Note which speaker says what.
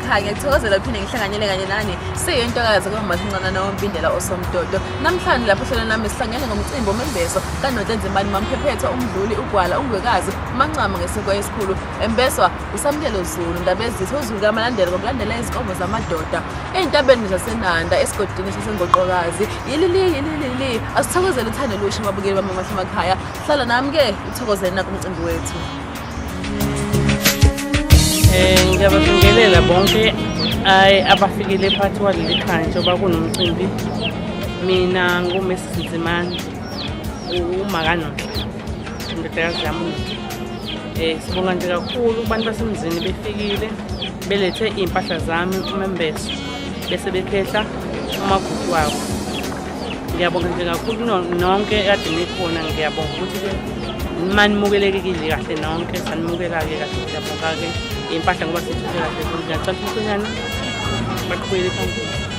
Speaker 1: emakhaya ngiyakuthokozela uphinde ngihlanganyele kanye nani siyintokazi kuMasincane noMpindela Osomdodo. Namhlanje lapho hlelo nami sihlangene ngomcimbi omembeso kaNotenzimani Mamphephetha Umdluli uGwala uNgwekazi uMancama ngesiko esikhulu embeswa uSamkelo Zulu Ndabezitho uZulu kaMalandela ngokulandela izinkomo zamadoda ezintabeni zaseNanda esigodini saseNgoqokazi. Yilili asithokozele uthando lusha ababukeli bami emakhaya. Hlala nami ke uthokozele nakumcimbi wethu.
Speaker 2: Ngiyababingelela bonke abafikile phakathi kwaleli khaya njengoba kunomcimbi. Mina nguMrs Nzimande uMakanonhle indodakazi yami. Sibonga nje kakhulu kubantu basemzini befikile belethe iy'mpahla zami umembeso bese bekhehla umakoti wabo. Ngiyabonga nje kakhulu nonke kade nikhona. Ngiyabonga ukuthi-ke manimukelekile kahle nonke sanimukela-ke kahle. Ngiyabonga-ke iy'mpahla ngoba sithuke kahle. Ngiyacela umkhwenyana baqhubekele phambili.